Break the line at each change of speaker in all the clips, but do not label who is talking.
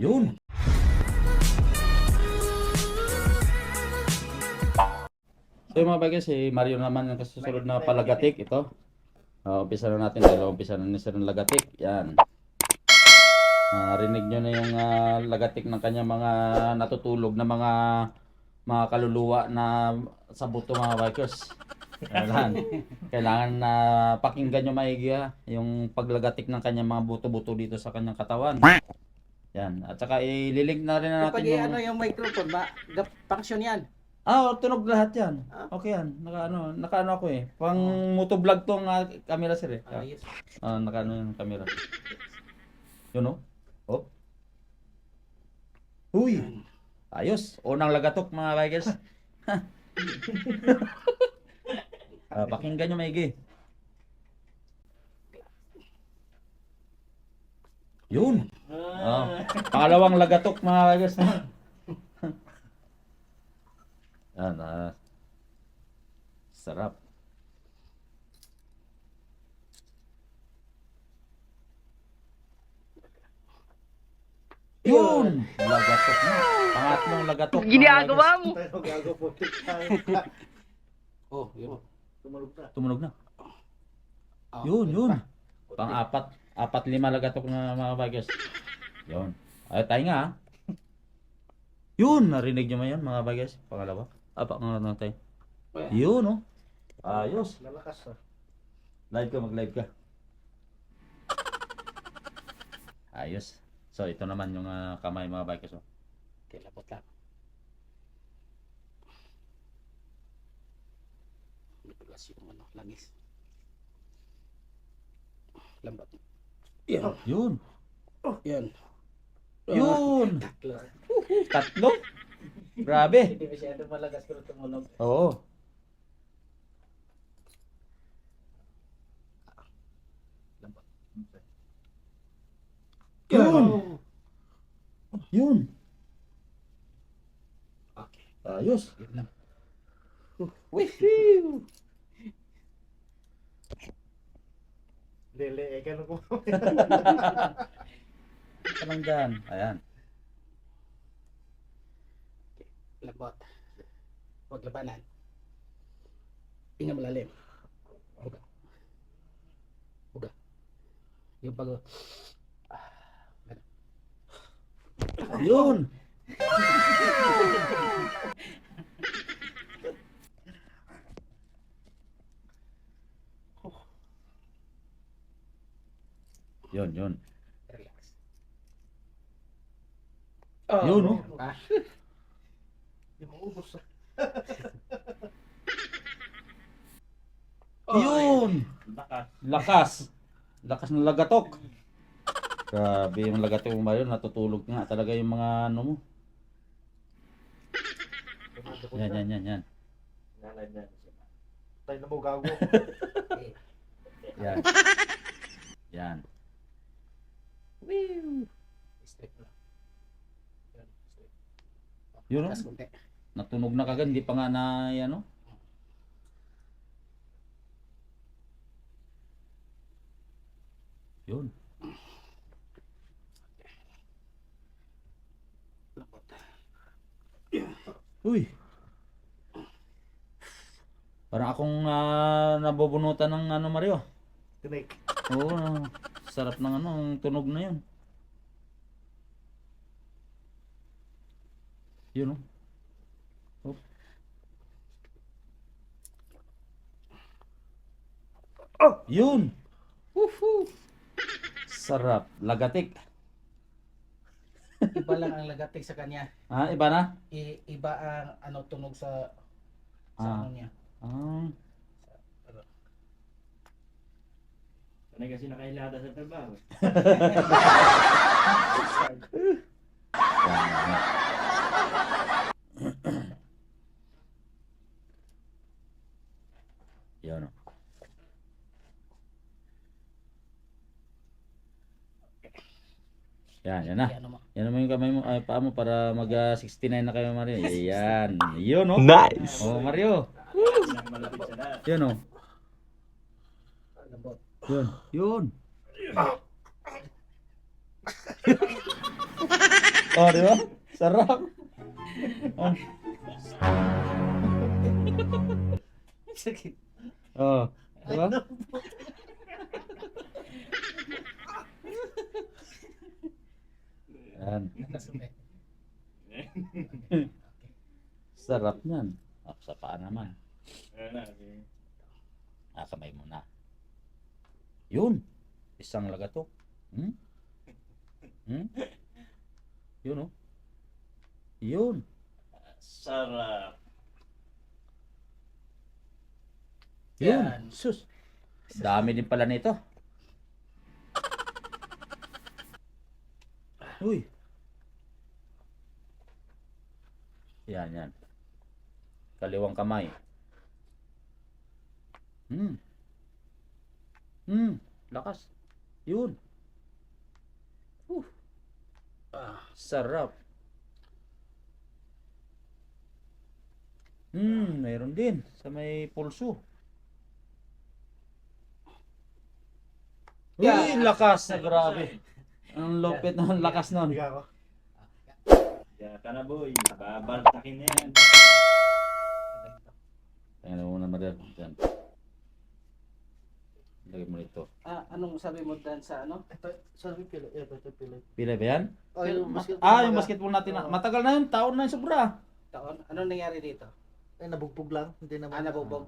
Yun. So yung mga bagay, si Mario naman ang kasusunod na palagatik. Ito. Umpisa na natin. Umpisa na ni Sir ng lagatik. Yan. Rinig nyo na yung lagatik ng kanya mga natutulog na mga kaluluwa na sa buto mga bikers. Kailangan na pakinggan nyo maigi yung paglagatik ng kanyang mga buto-buto dito sa kanyang katawan. Yan. At saka ililink na rin natin
Kapag ano yung microphone ba, function yan.
Tunog lahat yan. Okay yan. Naka ako eh. Pang motovlog tong camera sir eh.
Yes.
Naka yung camera. Yun oh. Huy. Ayos. Unang lagatok mga bikers. Pakinggan nyo maigi. Yun. Pangalawang lagatok mga bikers. Yan, sarap. Yun! Lagatok na. Pangatlong lagatok.
Ginagawa mo!
Yun.
Tumunog na. Yun. Pang-apat. 4-5 lagatok na mga bagers. Yun. Tayo nga Yun! Narinig nyo mo yan mga bagers. Pangalawa. Pangalawa na tayo. Yun Ayos.
Lalakas
Live ka, mag-live ka. Ayos. So ito naman yung kamay mga bikers.
Okay, lapot lang. Matulas yung langis. Lambat. Yan.
Yun.
Yan.
Yun.
Tatlo.
3. Grabe.
Hindi masyado malagas pero tumunog.
Oo.
Lambat.
Yun.
Okay.
Ayos.
Yun lang.
Woohoo!
Lele, ganun ko.
Ito lang dyan. Ayan.
Lambot. Huwag labanan. Hinga malalim. Huga. Yung pag...
Yun. Yun.
Relax.
Yun,
Hindi mo ubos.
Yun. Lakas ng lagatok. Grabe yung lagatok mo Mario. Natutulog nga talaga yung mga ano mo. Yan.
Tayo na mo gago.
Yan. Yan.
Straight lang. Yan, straight.
Yun,
Taas konti.
Natunog na kagad. Hindi pa nga na yan Yun.
Lambot.
Uy. Parang akong nabubunutan ng Mario.
Tinik.
Oo, sarap ng ang tunog na yun. Yun Yun. Woohoo. Sarap. Lagatik.
Iba lang ang lagatik sa kanya.
Iba na?
Iba ang tunog sa ano niya.
Sanay kasi nakailada sa trabaho.
Yan Yan na. Yan naman yung kamay mo, paa mo para mag 69 na kayo Mario. Yan. Yun
Nice!
Mario.
Malapit sa lahat.
Yun
Lambot.
Yun. Oh, di ba? Sarap. Oh.
Sakit.
Oh, di ba? Yan.
Nakasumay.
Sarap niyan. Ah, sa paa naman.
Ayan na. Okay.
Ah, kamay muna. Yun. Isang lagatok. Hmm? Hmm? Yun, oh. Yun.
Sarap.
Yun.
Yan.
Sus. Dami din pala nito. Uy. Yan, yan. Kaliwang kamay. Lakas. Yun. Sarap. Mayroon din sa may pulso. Uy,
Yeah.
lakas na grabe. Ang lupit ng lakas nun.
Higa ako.
Diyan ka na boy. Babaltakin na yan.
Tingnan mo muna, Mariel. Diyan. Lagay mo nito.
Anong sabi mo dan sa ano?
Ito, sabi pila. Ito, pila.
Pila ba yan?
Oh, yung basketball.
Yung basketball natin. Matagal na yun. Taon na yun sobra.
Taon? Anong nangyari dito?
Eh, nabugbog lang. Hindi naman.
Nabugbog.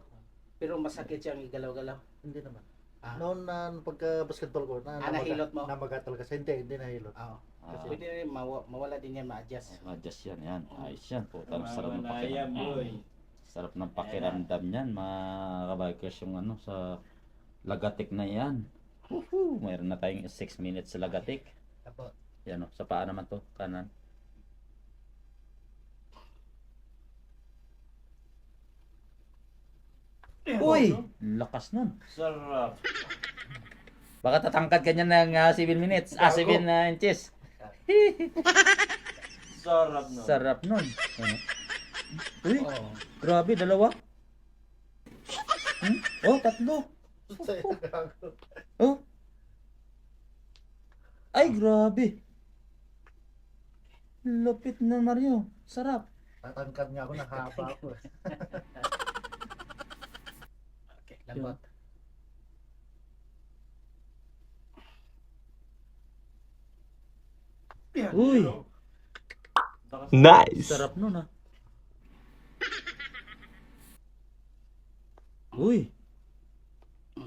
Pero masakit siyang igalaw-galaw.
Hindi naman.
Ah.
Noon na pagka-basketball ko,
Nahilot mo?
namagatol kasi. Hindi nahilot.
Oo.
Ah,
Pwede rin mawala din yan, ma-adjust.
adjust yan. Yan. Ayos yan. Puta, sarap ng
Mamalaya
pakiramdam.
boy.
Sarap ng pakiramdam yan. Mga kabikers yung ano sa lagatik na yan. Woohoo! Mayroon na tayong 6 minutes sa lagatik.
Apo.
Yan o. Sa paa naman to. Kanan. Uy! Lakas nun.
Sarap.
Baka tatangkad ka niya ng 7 minutes. 7 inches.
Sarap no.
Sarap nun. Ano? Uy!
Oo.
Grabe, dalawa. Oh, tatlo. Oh. Ay, grabe. Lupit na Mario. Sarap.
Tatangkad nga ako, nakahaba ako.
Okay, lambot.
Uy,
Nice.
sarap nun ah. Uy.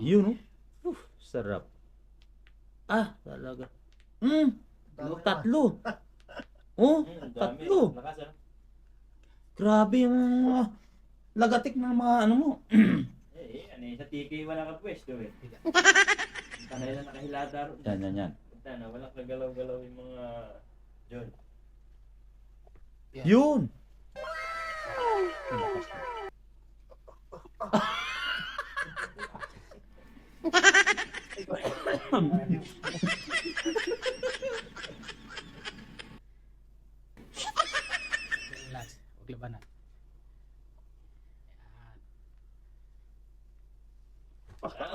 Yun oh. Sarap. Ah, talaga. Tatlo. Oh, tatlo.
Lakas ah.
Grabe yung mga lagatik ng mga ano mo.
Ano sa TK wala ka pwesto eh. Tanay na nakahilata ro.
Yan, yan, yan.
Punta na, wala kagalaw-galaw yung mga John.
Yun.
Relax. Huwag labanan.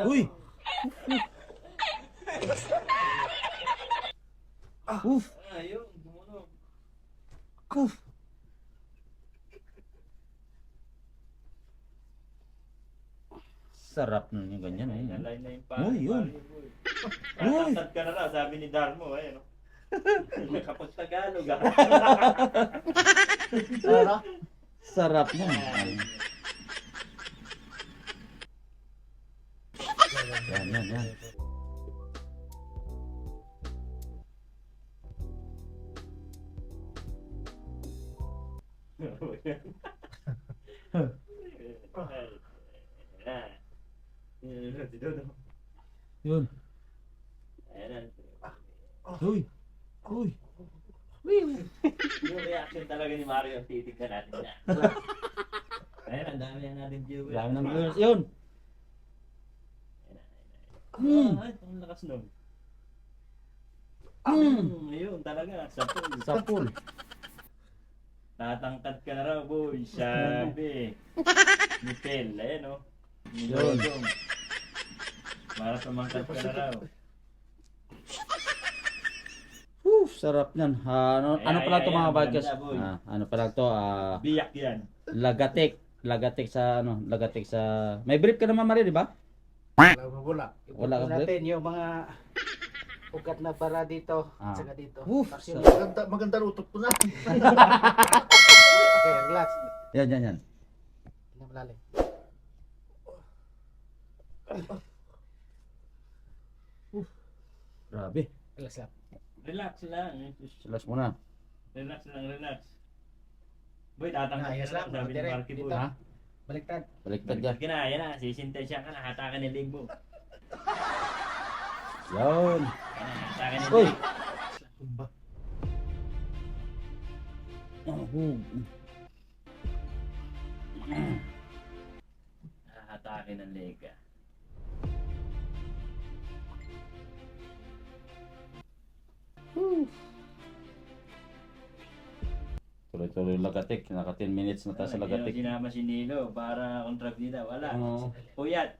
Uy. Uf.
Ayun, gumuno.
Uf. Sarap nun yung ganyan eh.
Nalay na yung
Uy, yun.
boy.
Uy.
Tatad ka na raw, sabi ni Darmo, ayun oh. Kapag Tagalog ah.
Ano?
Sarap nun. Yan, yan, yan. Yun. Uy. Uy.
Yung reaction talaga ni Mario, titignan natin na. Ayun, ang dami na natin viewers.
Dami ng viewers. Yun.
Ay, ang lakas nun.
Mm.
Ayun, talaga, sapul.
Sapul.
Tatangkad ka na raw, boy. Sabi. Nitel, ayun oh.
Yun.
Yun. Para tumangkad ka na raw.
sarap niyan. Ano
Ay,
pala
ay,
to
ay,
mga
ang
bikers?
maganda, boy.
Ano pala to?
Biyak yan.
Lagatik. Lagatik sa lagatik sa may brief ka naman Mari, di ba?
Wala.
Wala ka
Ibuto natin yung mga ugat na para dito
Ah.
at saka dito.
Uf,
Tapos yung-
Maganda utot ko na.
Okay, relax.
Yan.
Hindi malalim.
Grabe.
Relax lang.
Relax lang.
Silas muna.
Relax lang, relax. Boy, tatangkad
Ayos
ka
lang,
na, sabi ni
direct,
Marky
dito.
Boy.
Ha?
Baliktad.
Baliktad
Baliktad
yan.
ka na, yan na. Sisintensya ka na, hatakan yung leg mo.
Yan.
Hatakan yung
Uy.
leg.
Tumba.
Hatakin ang leg ka.
Tuloy-tuloy lagatik. Naka 10 minutes na tayo sa
Hindi
lagatik.
naman sinama si Nilo para kontrabida. Wala.
Ano?
Puyat.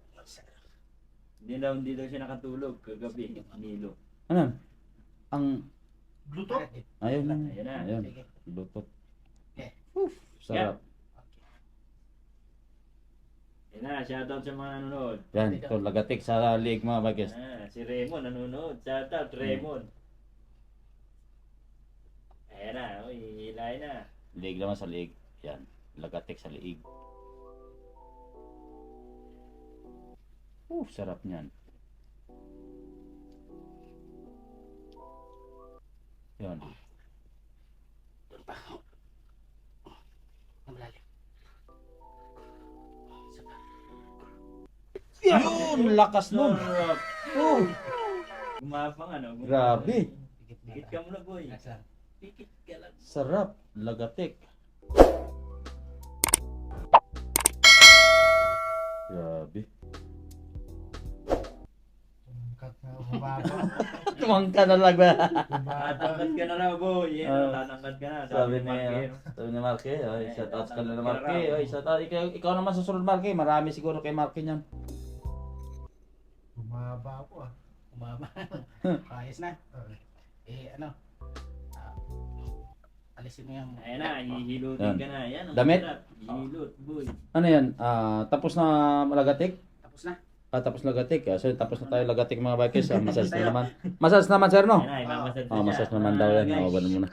Hindi daw siya nakatulog kagabi. Nilo.
Ano? Ang
Bluetooth?
ayun na.
Ayun na.
Ayun.
Sige.
Bluetooth.
Okay.
Sarap.
Yan na, shoutout sa mga nanonood.
Yan, ito lagatik sa league mga bikers.
Si Raymond nanonood. Shoutout Raymond. Ayan na, hilay na.
League naman sa league. Yan, lagatik sa league. Sarap niyan. Yan.
Malalim.
Yun, lakas nun.
Sarap.
Oh,
Gumapang ano. Gumapang.
grabe.
Pikit ka muna, boy.
Relax lang.
Pikit ka lang.
Sarap, lagatik. Grabe.
Cut na bumaba.
Tumangka na lang ba?
Tatangkad ka na raw, boy. Yan, tatangkad ka na.
Sabi
ni
ni sabi ni Marky, ay shout out ka na na Marky. Ay shout out ikaw naman sa sunod Marky. Marami siguro kay Marky niyan.
Bumaba ako ah.
Umama. Ayos na. Ano? Alisin mo yung...
Ayan na, hihilutin
Yan.
ka na. Yan, ang
Damit?
sarap. Hihilot, boy.
Ano yan? Tapos na lagatik?
Tapos na.
Tapos lagatik. So tapos na tayo lagatik mga bikers. Massage na naman. Massage naman sir no?
Ayan na, imamasad na
Massage naman daw yan.
Guys,
Ganun muna.